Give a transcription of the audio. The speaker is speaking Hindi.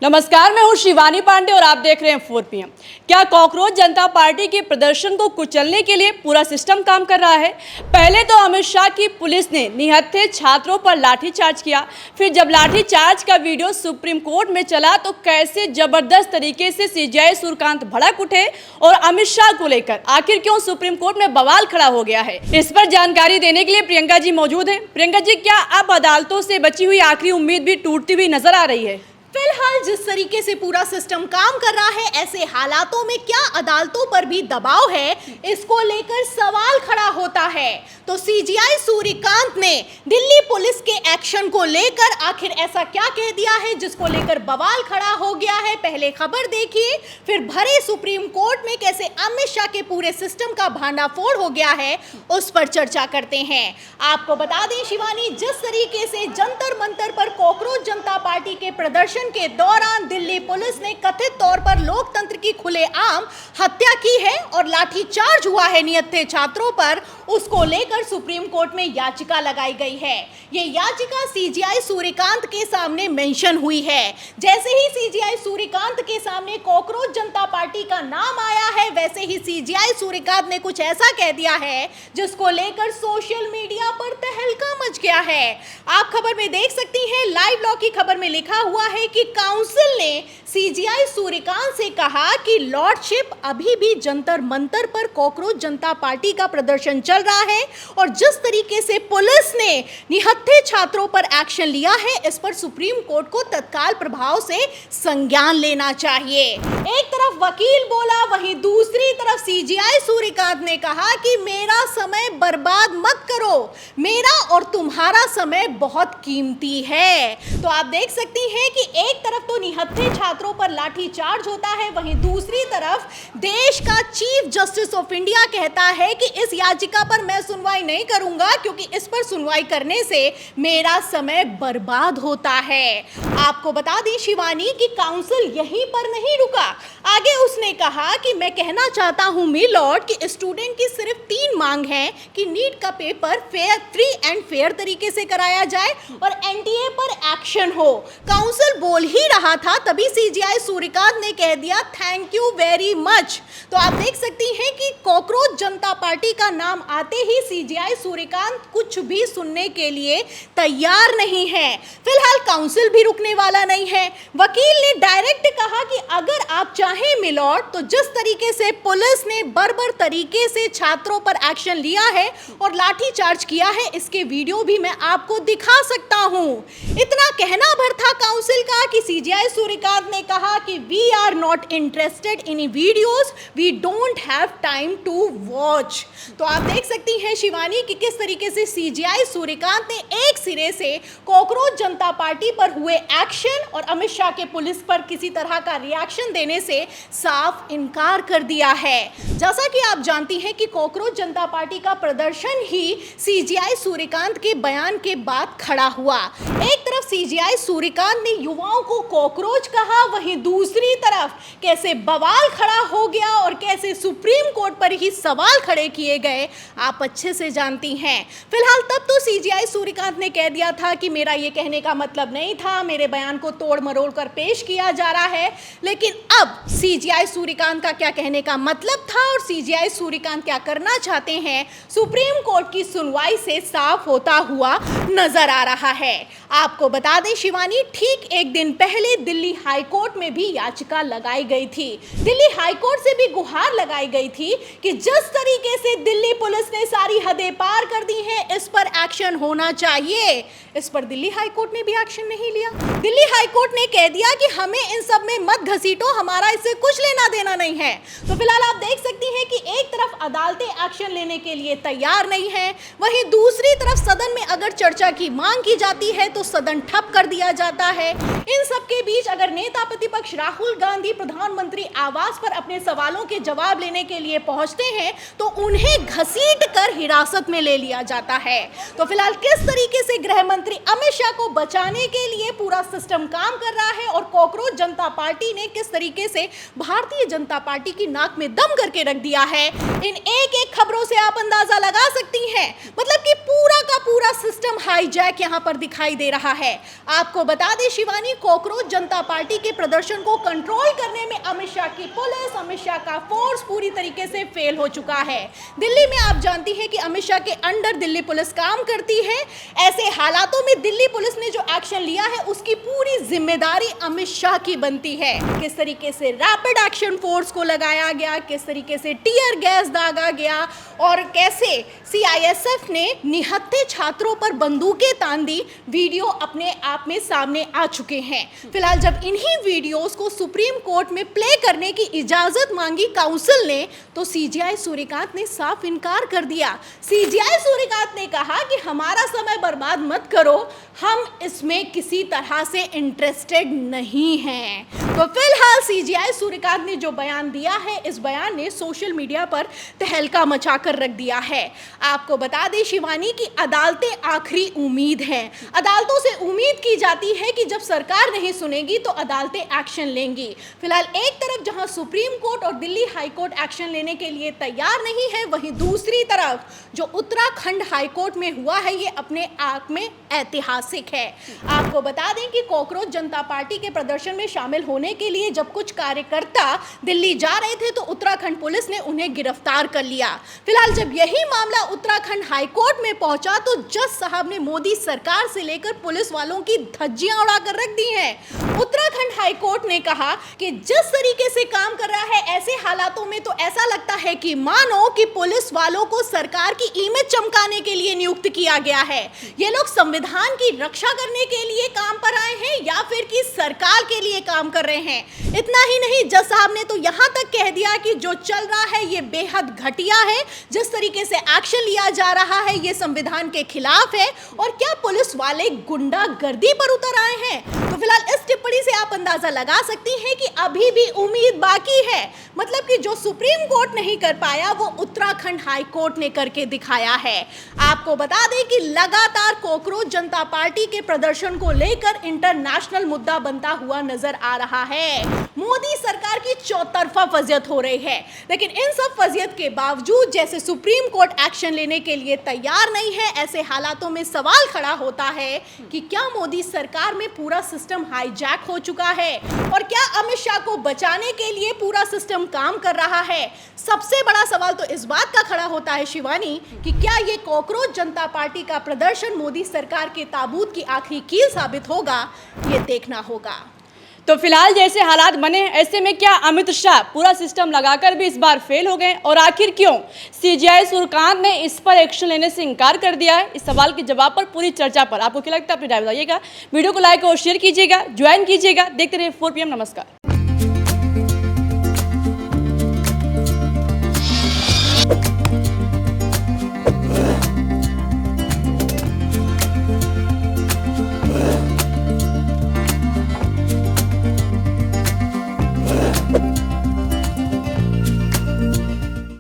नमस्कार, मैं हूं शिवानी पांडे और आप देख रहे हैं 4 PM। क्या कॉकरोच जनता पार्टी के प्रदर्शन को कुचलने के लिए पूरा सिस्टम काम कर रहा है? पहले तो अमित शाह की पुलिस ने निहत्थे छात्रों पर लाठीचार्ज किया, फिर जब लाठीचार्ज का वीडियो सुप्रीम कोर्ट में चला तो कैसे जबरदस्त तरीके से सीजेआई सूर्यकांत भड़क उठे और अमित शाह को लेकर आखिर क्यों सुप्रीम कोर्ट में बवाल खड़ा हो गया है, इस पर जानकारी देने के लिए प्रियंका जी मौजूद है। प्रियंका जी, क्या अब अदालतों से बची हुई आखिरी उम्मीद भी टूटती हुई नजर आ रही है? फिलहाल जिस तरीके से पूरा सिस्टम काम कर रहा है, ऐसे हालातों में क्या अदालतों पर भी दबाव है, इसको लेकर सवाल खड़ा होता है। तो सीजेआई सूर्यकांत ने दिल्ली पुलिस के एक्शन को लेकर आखिर ऐसा क्या कह दिया है जिसको लेकर बवाल खड़ा हो गया है। पहले खबर देखिए, फिर भरे सुप्रीम कोर्ट में कैसे अमित शाह के पूरे सिस्टम का भांडाफोड़ हो गया है, उस पर चर्चा करते हैं। आपको बता दें शिवानी, जिस तरीके से जंतर मंतर पर कॉकरोच जनता पार्टी के प्रदर्शन के दौरान दिल्ली पुलिस ने कथित तौर पर लोकतंत्र की खुलेआम हत्या की है और लाठीचार्ज हुआ है निहत्थे छात्रों पर, उसको लेकर सुप्रीम कोर्ट में याचिका लगाई गई है। ये याचिका सीजेआई सूर्यकांत के सामने मेंशन हुई है। जैसे ही सीजेआई सूर्यकांत के सामने कॉकरोच जनता पार्टी का नाम आया है, वैसे ही सीजेआई सूर्यकांत ने कुछ ऐसा कह दिया है जिसको लेकर सोशल मीडिया पर तहलका मच गया है। आप खबर में देख सकती हैं, लाइव लॉ की खबर में लिखा हुआ है कि काउंसिल ने सीजेआई सूर्यकांत से कहा कि लॉर्डशिप अभी भी जंतर मंतर पर कॉकरोच जनता पार्टी का प्रदर्शन चल रहा है और जिस तरीके से पुलिस ने निहत्थे छात्रों पर एक्शन लिया है, इस पर सुप्रीम कोर्ट को तत्काल प्रभाव से संज्ञान लेना चाहिए। एक तरफ वकील बोला, वहीं दूसरी तरफ सीजेआई सूर्यकांत ने कहा कि मेरा समय बर्बाद मत करो, मेरा और तुम्हारा समय बहुत कीमती है। तो आप देख सकती हैं कि एक तरफ तो निहत्थे छात्रों पर लाठीचार्ज होता है, वहीं दूसरी तरफ देश का चीफ जस्टिस ऑफ इंडिया कहता है कि इस याचिका पर मैं सुनवाई नहीं करूंगा क्योंकि इस पर सुनवाई करने से मेरा समय बर्बाद होता है। आपको बता दें शिवानी कि काउंसिल यहीं पर नहीं रुका, आगे उसने कहा कि मैं कहना चाहता हूं मिलॉर्ड कि स्टूडेंट की सिर्फ 3 मांग है कि नीट का पेपर फ्री एंड फेयर तरीके से कराया जाए और एनटीए पर एक्शन हो। काउंसिल बोल ही रहा था, तभी सीजेआई सूर्यकांत ने कह दिया थैंक यू वेरी मच। तो आप देख सकती हैं कि कॉकरोच जनता पार्टी का नाम आते ही सीजेआई सूर्यकांत कुछ भी सुनने के लिए तैयार नहीं है। फिलहाल काउंसिल भी रुकने वाला नहीं है। वकील ने डायरेक्ट कहा कि अगर आप चाहें मिलॉर्ड, तो जिस तरीके से पुलिस ने बर्बर तरीके से छात्रों पर एक्शन लिया है और लाठीचार्ज किया है, इसके वीडियो भी मैं आपको दिखा सकता हूं। इतना कहना भर था काउंसिल का कि सीजेआई सूर्यकांत ने कहा कि we are not interested in videos, we don't have time to watch. तो आप देख सकती हैं शिवानी कि किस तरीके से सीजेआई सूर्यकांत ने एक सिरे से कॉकरोच जनता पार्टी पर हुए एक्शन और अमित शाह के पुलिस पर किसी तरह का रिएक्शन देने से साफ इनकार कर दिया है। जैसा कि आप जानती हैं कि कॉकरोच जनता पार्टी का प्रदर्शन ही सीजेआई सूर्यकांत के बयान के बाद खड़ा हुआ। एक तरफ सीजेआई सूर्यकांत ने युवाओं को कॉकरोच कहा, वहीं दूसरी तरफ कैसे बवाल खड़ा हो गया और कैसे सुप्रीम कोर्ट पर ही सवाल खड़े किए गए, आप अच्छे से जानती हैं। फिलहाल तब तो सीजेआई सूर्यकांत ने कह दिया था कि मेरा ये कहने का मतलब नहीं था, मेरे बयान को तोड़ मरोड़ कर पेश किया जा रहा है। लेकिन अब सीजेआई सूर्यकांत का क्या कहने का मतलब था और सीजेआई सूर्यकांत क्या करना चाहते हैं, सुप्रीम कोर्ट की सुनवाई से साफ होता हुआ नजर आ रहा है। आपको बता दें शिवानी, ठीक एक दिन पहले दिल्ली हाई कोर्ट में भी याचिका लगाई गई थी। दिल्ली हाई कोर्ट से भी गुहार लगाई गई थी कि जिस तरीके से दिल्ली पुलिस ने सारी हदें पार कर दी हैं, इस पर एक्शन होना चाहिए। इस पर दिल्ली हाई कोर्ट ने भी एक्शन नहीं लिया। दिल्ली हाई कोर्ट ने कह दिया कि हमें इन सब में मत घसीटो, हमारा इससे कुछ लेना देना नहीं है। तो फिलहाल आप देख सकती हैं कि एक तरफ अदालतें एक्शन लेने के लिए तैयार नहीं है, वहीं दूसरी तरफ सदन में अगर चर्चा की मांग की जाती है तो सदन ठप कर दिया जाता है। इन सब के बीच अगर नेता प्रतिपक्ष राहुल गांधी प्रधानमंत्री आवास पर अपने सवालों के जवाब लेने के लिए पहुंचते हैं तो उन्हें घसीट कर हिरासत में ले लिया जाता है। तो फिलहाल किस तरीके से गृह मंत्री अमित शाह को बचाने के लिए पूरा सिस्टम काम कर रहा है और कॉकरोच जनता पार्टी ने किस तरीके से भारतीय जनता पार्टी की नाक में दम करके रख दिया है, इन एक एक खबरों से आप अंदाजा लगा सकती हैं। मतलब कि पूरा का पूरा सिस्टम हाईजैक यहां पर दिखाई दे रहा है। आपको बता दें शिवानी, कॉकरोच जनता पार्टी के प्रदर्शन को कंट्रोल करने में अमित शाह की पुलिस, अमित शाह का फोर्स पूरी तरीके से फेल हो चुका है। दिल्ली में आप जानती हैं कि अमित शाह के अंडर दिल्ली पुलिस काम करती है। ऐसे हालातों में दिल्ली पुलिस ने जो एक्शन लिया है उसकी पूरी जिम्मेदारी अमित शाह की बनती है। किस तरीके से रैपिड एक्शन फोर्स को लगाया गया, किस तरीके से टीयर गैस दागा गया और कैसे सीआईएसएफ ने निहत्थे छात्रों पर बंदूकें तान दी, वीडियो अपने आप में सामने आ चुके हैं। फिलहाल जब इन्हीं वीडियोस को सुप्रीम कोर्ट में प्ले करने की इजाजत मांगी काउंसिल ने, तो सीजीआई सूर्यकांत ने साफ इनकार कर दिया। सीजीआई सूर्यकांत ने कहा कि हमारा समय बर्बाद मत करो, हम इसमें किसी तरह से इंटरेस्टेड नहीं हैं। तो फिलहाल सीजीआई सूर्यकांत ने जो बयान दिया है, इस बयान ने सोशल मीडिया पर तहलका मचाकर रख दिया है। आपको बता दें शिवानी की अदालतें आखिरी उम्मीद हैं। अदालतों से उम्मीद की जाती है कि जब सरकार नहीं सुनेगी तो अदालतें एक्शन लेंगी। फिलहाल एक तरफ जहां सुप्रीम कोर्ट और दिल्ली हाई कोर्ट एक्शन लेने के लिए तैयार नहीं है, वहीं दूसरी तरफ जो उत्तराखंड हाई कोर्ट में हुआ है ये अपने आप में ऐतिहासिक है। आपको बता दें कि कॉकरोच जनता पार्टी के प्रदर्शन में शामिल होने के लिए जब कुछ कार्यकर्ता दिल्ली जा रहे थे तो उत्तराखंड पुलिस ने उन्हें गिरफ्तार कर लिया। फिलहाल जब यही मामला उत्तराखंड हाई कोर्ट में पहुंचा तो जज साहब ने मोदी सरकार से लेकर पुलिस वालों की धज्जियां उड़ाकर रख दी हैं। उत्तराखंड हाई कोर्ट ने कहा कि जिस तरीके से काम कर रहा है ऐसे हालातों में तो ऐसा लगता है कि मानो कि पुलिस वालों को सरकार की इमेज चमकाने के लिए नियुक्त किया गया है। ये लोग संविधान की रक्षा करने के लिए काम पर आए हैं या फिर कि सरकार के लिए काम कर रहे हैं। इतना ही नहीं, जज साहब ने तो यहां तक कह दिया कि जो चल रहा है ये बेहद घटिया है, जिस तरीके से एक्शन लिया जा रहा है ये संविधान के खिलाफ है और क्या पुलिस वाले गुंडागर्दी पर उतर आए हैं। तो फिलहाल इस टिप्पणी से आप अंदाजा लगा सकती हैं कि अभी भी उम्मीद बाकी है। मतलब कि जो सुप्रीम कोर्ट नहीं कर पाया वो उत्तराखंड हाई कोर्ट ने करके दिखाया है। आपको बता दें कि लगातार कॉकरोच जनता पार्टी के प्रदर्शन को लेकर इंटरनेशनल मुद्दा बनता हुआ नजर आ रहा है। मोदी सरकार की चौतरफा फजियत हो रही है, लेकिन इन सब फजियत के बावजूद जैसे सुप्रीम कोर्ट एक्शन लेने के लिए तैयार नहीं है, ऐसे हालातों में सवाल खड़ा होता है कि क्या मोदी सरकार में पूरा सिस्टम हाईजैक हो चुका है और क्या अमित शाह को बचाने के लिए पूरा सिस्टम काम कर रहा है। सबसे बड़ा सवाल तो इस बात का खड़ा होता है शिवानी कि क्या ये कॉकरोच जनता पार्टी का प्रदर्शन मोदी सरकार के ताबूत की आखिरी कील साबित होगा, ये देखना होगा। तो फिलहाल जैसे हालात बने ऐसे में क्या अमित शाह पूरा सिस्टम लगाकर भी इस बार फेल हो गए और आखिर क्यों सीजीआई सूर्यकांत ने इस पर एक्शन लेने से इनकार कर दिया है। इस सवाल के जवाब पर पूरी चर्चा पर आपको क्या लगता है अपनी राय बताइएगा। वीडियो को लाइक और शेयर कीजिएगा, ज्वाइन कीजिएगा। देखते रहिए 4 PM। नमस्कार।